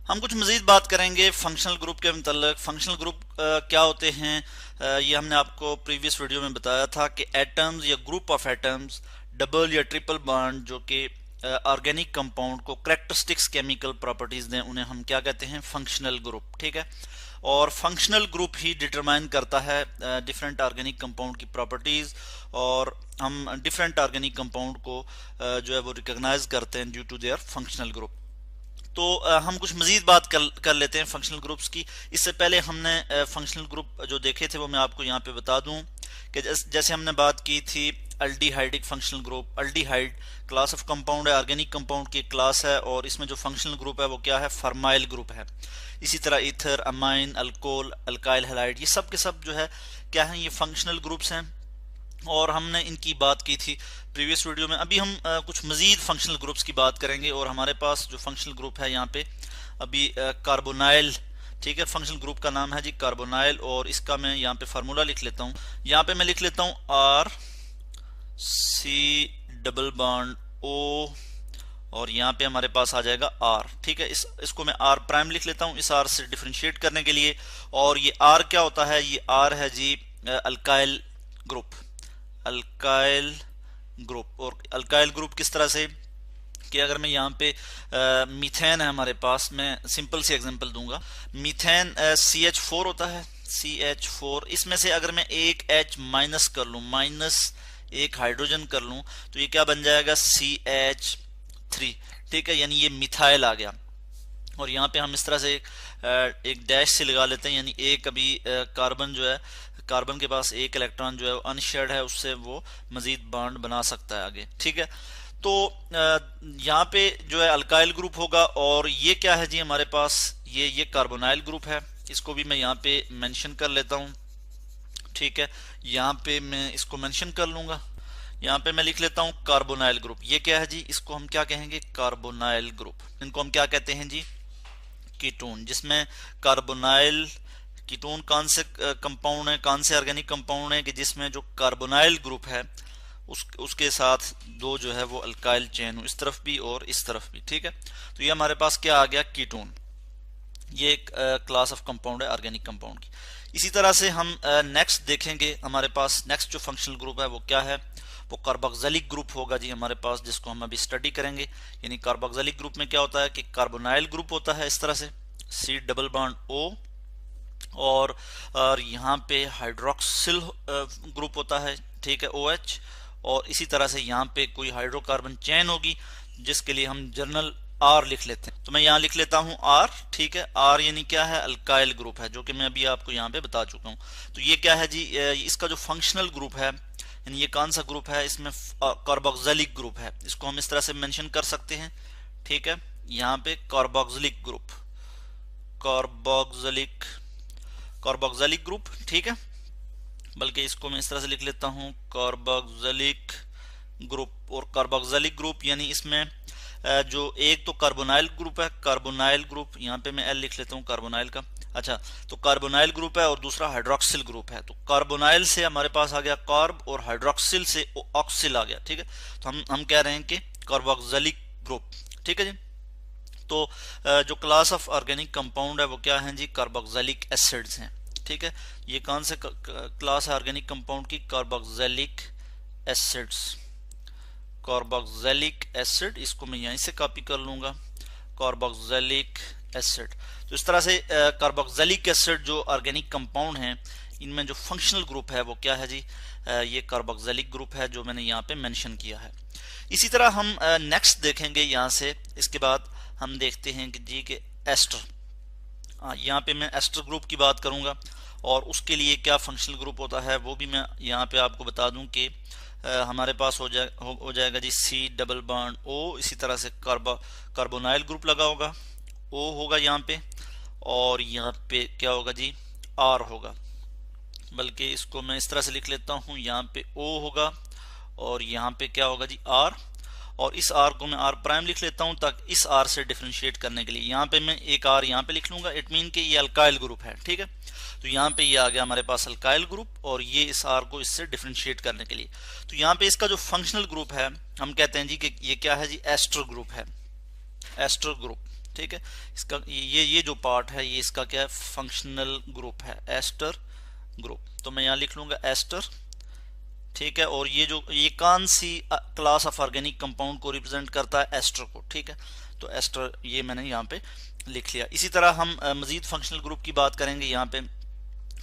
हम कुछ मज़ीद बात करेंगे फंक्शनल ग्रुप के मतलब। फंक्शनल ग्रुप क्या होते हैं, ये हमने आपको प्रीवियस वीडियो में बताया था कि एटम्स या ग्रुप ऑफ एटम्स, डबल या ट्रिपल बॉन्ड जो कि ऑर्गेनिक कंपाउंड को करेक्टरिस्टिक्स केमिकल प्रॉपर्टीज दें, उन्हें हम क्या कहते हैं, फंक्शनल ग्रुप। ठीक है। और फंक्शनल ग्रुप ही डिटरमाइन करता है डिफरेंट ऑर्गेनिक कंपाउंड की प्रॉपर्टीज, और हम डिफरेंट ऑर्गेनिक कंपाउंड को जो है वो रिकॉग्नाइज करते हैं due to their functional group. तो हम कुछ मजीद बात कर लेते हैं फंक्शनल ग्रुप्स की। इससे पहले हमने फंक्शनल ग्रुप जो देखे थे वो मैं आपको यहाँ पे बता दूं कि जैसे हमने बात की थी aldehydic functional group. Aldehyde class of compound है, ऑर्गेनिक कंपाउंड की क्लास है, और इसमें जो फंक्शनल ग्रुप है वो क्या है, फॉर्माइल ग्रुप है। इसी तरह ether, amine, alcohol, alkyl halide, ये सब के सब जो है क्या है, ये फंक्शनल ग्रुप्स हैं, और हमने इनकी बात की थी प्रीवियस वीडियो में। अभी हम कुछ मजीद फंक्शनल ग्रुप्स की बात करेंगे, और हमारे पास जो फंक्शनल ग्रुप है यहाँ पे अभी कार्बोनाइल। ठीक है, फंक्शनल ग्रुप का नाम है जी कार्बोनाइल, और इसका मैं यहाँ पे फार्मूला लिख लेता हूँ। यहाँ पे मैं लिख लेता हूँ R C double bond O, और यहाँ पे हमारे पास आ जाएगा आर। ठीक है, इसको मैं आर प्राइम लिख लेता हूँ इस आर से डिफ्रेंशिएट करने के लिए। और ये आर क्या होता है, ये आर है जी अल्काइल ग्रुप। अल्काइल ग्रुप, और अल्काइल ग्रुप किस तरह से कि अगर मैं यहाँ पे मीथेन है हमारे पास, मैं सिंपल सी एग्जांपल दूंगा। मीथेन CH4 होता है, CH4, इसमें से अगर मैं एक H माइनस कर लूँ, माइनस एक हाइड्रोजन कर लूँ, तो ये क्या बन जाएगा, CH3। ठीक है, यानी ये मिथाइल आ गया। और यहाँ पे हम इस तरह से एक डैश से लगा लेते हैं, यानी एक अभी कार्बन जो है, कार्बन के पास एक इलेक्ट्रॉन जो है अनशेयर्ड है, उससे वो मजीद बॉन्ड बना सकता है आगे। ठीक है, तो यहाँ पे जो है अल्काइल ग्रुप होगा, और ये क्या है जी हमारे पास, ये कार्बोनाइल ग्रुप है। इसको भी मैं यहाँ पे मेंशन कर लेता हूँ। ठीक है, यहाँ पे मैं इसको मेंशन कर लूंगा। यहाँ पे मैं लिख लेता हूँ कार्बोनाइल ग्रुप। ये क्या है जी, इसको हम क्या कहेंगे, कार्बोनाइल ग्रुप। इनको हम क्या कहते हैं जी, कीटोन। जिसमें कार्बोनाइल कीटोन कौन से कंपाउंड है, कौन से ऑर्गेनिक कंपाउंड है कि जिसमें जो कार्बोनाइल ग्रुप है उसके साथ दो जो है वो अल्काइल चेन हो, इस तरफ भी और इस तरफ भी। ठीक है, तो ये हमारे पास क्या आ गया, कीटोन। ये एक क्लास ऑफ कंपाउंड है ऑर्गेनिक कंपाउंड की। इसी तरह से हम नेक्स्ट देखेंगे, हमारे पास नेक्स्ट जो फंक्शनल ग्रुप है वो क्या है, वो कार्बोक्सिलिक ग्रुप होगा जी हमारे पास, जिसको हम अभी स्टडी करेंगे। यानी कार्बोक्सिलिक ग्रुप में क्या होता है कि कार्बोनाइल ग्रुप होता है इस तरह से, C डबल बॉन्ड O, और यहाँ पे हाइड्रोक्सिल ग्रुप होता है। ठीक है, OH, और इसी तरह से यहाँ पे कोई हाइड्रोकार्बन चेन होगी जिसके लिए हम जर्नल R लिख लेते हैं। तो मैं यहाँ लिख लेता हूँ R। ठीक है, R यानी क्या है, अल्काइल ग्रुप है, जो कि मैं अभी आपको यहाँ पे बता चुका हूँ। तो ये क्या है जी, इसका जो फंक्शनल ग्रुप है, यानी ये कौन सा ग्रुप है, इसमें कार्बोक्सिलिक ग्रुप है। इसको हम इस तरह से मेंशन कर सकते हैं। ठीक है, यहाँ पे carboxylic group, carboxylic carboxylic group. ठीक है, बल्कि इसको मैं इस तरह से लिख लेता हूँ कार्बोक्सिलिक ग्रुप। और कार्बोक्सिलिक ग्रुप यानी इसमें जो एक तो कार्बोनाइल ग्रुप है, कार्बोनाइल ग्रुप, यहाँ पे मैं L लिख लेता हूँ कार्बोनाइल का। अच्छा, तो कार्बोनाइल ग्रुप है और दूसरा हाइड्रोक्सिल ग्रुप है। तो कार्बोनाइल से हमारे पास आ गया कार्ब, और हाइड्रोक्सिल से ऑक्सिल आ गया। ठीक है, तो हम कह रहे हैं कि कार्बोक्सिलिक ग्रुप। ठीक है जी, तो जो क्लास ऑफ ऑर्गेनिक कंपाउंड है वो क्या है जी, कार्बोक्सिलिक एसिड्स हैं। ठीक है, ये कौन से क्लास है ऑर्गेनिक कंपाउंड की, कार्बोक्सिलिक एसिड्स। कार्बोक्सिलिक एसिड, इसको मैं यहीं से कॉपी कर लूंगा, कार्बोक्सिलिक एसिड। तो इस तरह से कार्बोक्सिलिक एसिड जो ऑर्गेनिक कंपाउंड हैं, इनमें जो फंक्शनल ग्रुप है वो क्या है जी, ये कार्बोक्सिलिक ग्रुप है जो मैंने यहाँ पे मेंशन किया है। इसी तरह हम नेक्स्ट देखेंगे यहाँ से, इसके बाद हम देखते हैं कि जी के एस्टर। यहाँ पे मैं एस्टर ग्रुप की बात करूंगा, और उसके लिए क्या फंक्शनल ग्रुप होता है वो भी मैं यहाँ पे आपको बता दूं कि हमारे पास हो जाएगा जी C डबल बॉन्ड O। इसी तरह से कार्बोनाइल ग्रुप लगा होगा, O होगा यहाँ पे, और यहाँ पे क्या होगा जी, R होगा। बल्कि इसको मैं इस तरह से लिख लेता हूँ, यहाँ पे O होगा और यहाँ पे क्या होगा जी, R, और इस R को मैं R प्राइम लिख लेता हूँ ताकि इस R से डिफरेंशिएट करने के लिए। यहाँ पे मैं एक R यहाँ पे लिख लूंगा, इट मीन कि ये अल्काइल ग्रुप है। ठीक है, तो यहाँ पे ये आ गया हमारे पास अल्काइल ग्रुप, और ये इस R को इससे डिफरेंशिएट करने के लिए। तो यहाँ पे इसका जो फंक्शनल ग्रुप है हम कहते हैं जी कि ये क्या है जी, एस्टर ग्रुप है, एस्टर ग्रुप। ठीक है। इसका ये जो पार्ट है ये इसका क्या है, फंक्शनल ग्रुप है, एस्टर ग्रुप। तो मैं यहाँ लिख लूंगा एस्टर, ठीक है। और ये कौन सी क्लास ऑफ ऑर्गेनिक कंपाउंड को रिप्रेजेंट करता है, एस्टर को, ठीक है। तो एस्टर ये मैंने यहाँ पे लिख लिया। इसी तरह हम मजीद फंक्शनल ग्रुप की बात करेंगे।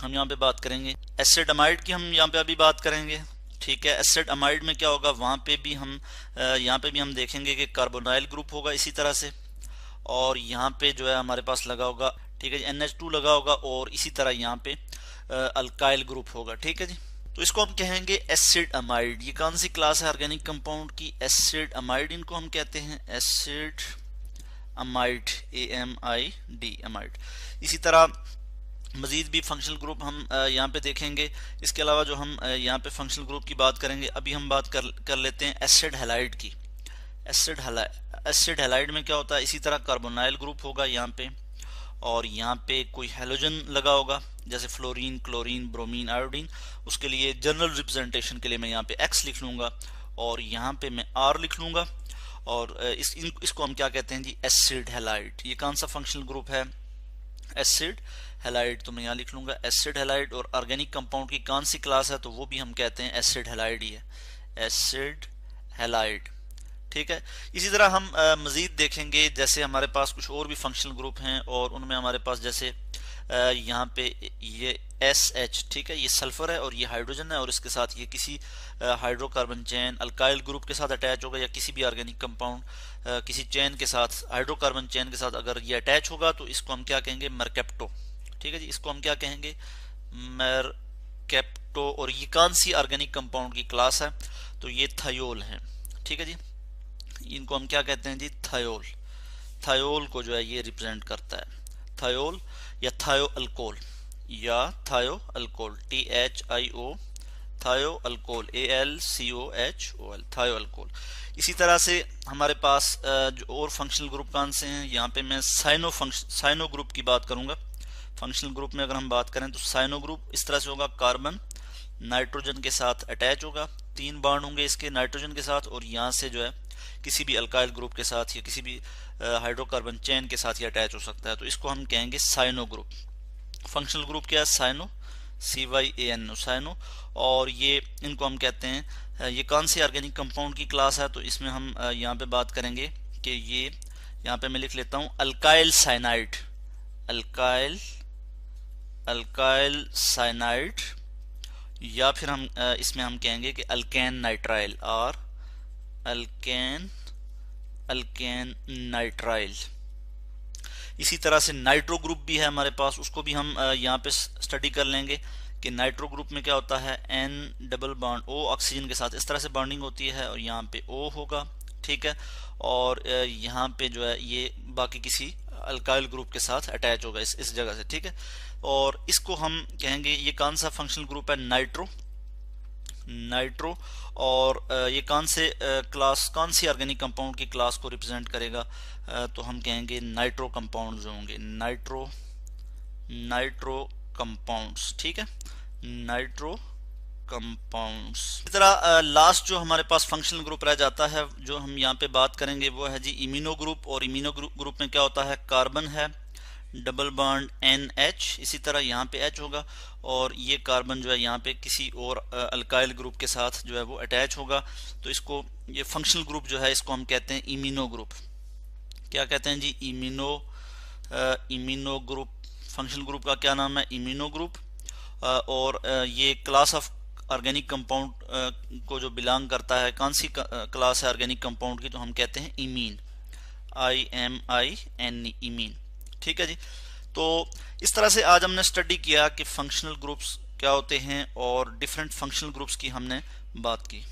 हम यहाँ पे बात करेंगे एसिड अमाइड की, हम यहाँ पे अभी बात करेंगे, ठीक है। एसिड अमाइड में क्या होगा, वहाँ पे भी हम देखेंगे कि कार्बोनाइल ग्रुप होगा इसी तरह से, और यहाँ पे जो है हमारे पास लगा होगा, ठीक है जी, NH2 लगा होगा, और इसी तरह यहाँ पे अल्काइल ग्रुप होगा, ठीक है जी। तो इसको हम कहेंगे एसिड अमाइड। ये कौन सी क्लास है ऑर्गेनिक कंपाउंड की, एसिड अमाइड इनको हम कहते हैं, एसिड अमाइड, AMID अमाइड। इसी तरह मजीद भी फंक्शनल ग्रुप हम यहाँ पे देखेंगे। इसके अलावा जो हम यहाँ पे फंक्शनल ग्रुप की बात करेंगे, अभी हम बात कर लेते हैं एसिड हैलाइड की। एसिड हैलाइड में क्या होता है, इसी तरह कार्बोनाइल ग्रुप होगा यहाँ पे, और यहाँ पे कोई हेलोजन लगा होगा, जैसे फ्लोरीन, क्लोरीन, ब्रोमीन, आयोडीन। उसके लिए जनरल रिप्रेजेंटेशन के लिए मैं यहाँ पे X लिख लूंगा, और यहाँ पे मैं R लिख लूंगा, और इसको हम क्या कहते हैं जी, एसिड हैलाइड। ये कौन सा फंक्शनल ग्रुप है, एसिड हैलाइड। तो मैं यहाँ लिख लूंगा एसिड हैलाइड। और ऑर्गेनिक कंपाउंड की कौन सी क्लास है, तो वो भी हम कहते हैं एसिड हैलाइड ही है, एसिड हैलाइड, ठीक है। इसी तरह हम मजीद देखेंगे, जैसे हमारे पास कुछ और भी फंक्शनल ग्रुप हैं, और उनमें हमारे पास जैसे यहाँ पे ये SH, ठीक है, ये सल्फर है और ये हाइड्रोजन है, और इसके साथ ये किसी हाइड्रोकार्बन चेन अल्काइल ग्रुप के साथ अटैच होगा, या किसी भी ऑर्गेनिक कंपाउंड किसी चेन के साथ, हाइड्रोकार्बन चेन के साथ अगर ये अटैच होगा, तो इसको हम क्या कहेंगे, मरकेप्टो, ठीक है जी। इसको हम क्या कहेंगे, मरकेप्टो। और ये कौन सी ऑर्गेनिक कंपाउंड की क्लास है, तो ये थायोल है, ठीक है जी। इनको हम क्या कहते हैं जी, थायोल। थायोल को जो है ये रिप्रेजेंट करता है, थायोल या थायो अल्कोल, या थायो अल्कोल, THIO, थायो अल्कोल, ALCOHOL, थायो अल्कोल। इसी तरह से हमारे पास जो और फंक्शनल ग्रुप कौन से हैं, यहाँ पे मैं साइनो ग्रुप की बात करूंगा। फंक्शनल ग्रुप में अगर हम बात करें तो साइनो ग्रुप इस तरह से होगा, कार्बन नाइट्रोजन के साथ अटैच होगा, 3 बॉन्ड होंगे इसके नाइट्रोजन के साथ, और यहाँ से जो है किसी भी अल्काइल ग्रुप के साथ या किसी भी हाइड्रोकार्बन चेन के साथ ये अटैच हो सकता है। तो इसको हम कहेंगे साइनो ग्रुप। फंक्शनल ग्रुप क्या है, साइनो, CYANO, साइनो। और ये इनको हम कहते हैं, ये कौन सी ऑर्गेनिक कंपाउंड की क्लास है, तो इसमें हम यहाँ पे बात करेंगे कि ये यहाँ पे मैं लिख लेता हूँ अल्काइल साइनाइड, अल्काइल साइनाइड, या फिर हम इसमें हम कहेंगे कि अल्केन नाइट्राइल, और अल्केन नाइट्राइल। इसी तरह से नाइट्रो ग्रुप भी है हमारे पास, उसको भी हम यहाँ पे स्टडी कर लेंगे कि नाइट्रो ग्रुप में क्या होता है, N double bond O oxygen के साथ इस तरह से बॉन्डिंग होती है, और यहाँ पे O होगा, ठीक है। और यहाँ पे जो है ये बाकी किसी अल्काइल ग्रुप के साथ अटैच होगा इस जगह से, ठीक है। और इसको हम कहेंगे, ये कौन सा फंक्शनल ग्रुप है, नाइट्रो। और ये कौन सी ऑर्गेनिक कंपाउंड की क्लास को रिप्रेजेंट करेगा, तो हम कहेंगे नाइट्रो कंपाउंड जो होंगे, नाइट्रो कंपाउंड्स, ठीक है, नाइट्रो कंपाउंड्स। इस तरह लास्ट जो हमारे पास फंक्शनल ग्रुप रह जाता है, जो हम यहाँ पे बात करेंगे, वो है जी इम्यूनो ग्रुप। और इम्यूनो ग्रुप में क्या होता है, कार्बन है, डबल बॉन्ड NH, इसी तरह यहाँ पे H होगा, और ये कार्बन जो है यहाँ पे किसी और अल्काइल ग्रुप के साथ जो है वो अटैच होगा। तो इसको, ये फंक्शनल ग्रुप जो है इसको हम कहते हैं इम्यूनो ग्रुप। क्या कहते हैं जी, इम्यूनो ग्रुप। फंक्शनल ग्रुप का क्या नाम है, इम्यूनो ग्रुप। और ये क्लास ऑफ ऑर्गेनिक कंपाउंड को जो बिलोंग करता है, कौन सी क्लास है ऑर्गेनिक कंपाउंड की, तो हम कहते हैं इमीन, IMINE, इमीन, ठीक है जी। तो इस तरह से आज हमने स्टडी किया कि फंक्शनल ग्रुप्स क्या होते हैं, और डिफरेंट फंक्शनल ग्रुप्स की हमने बात की।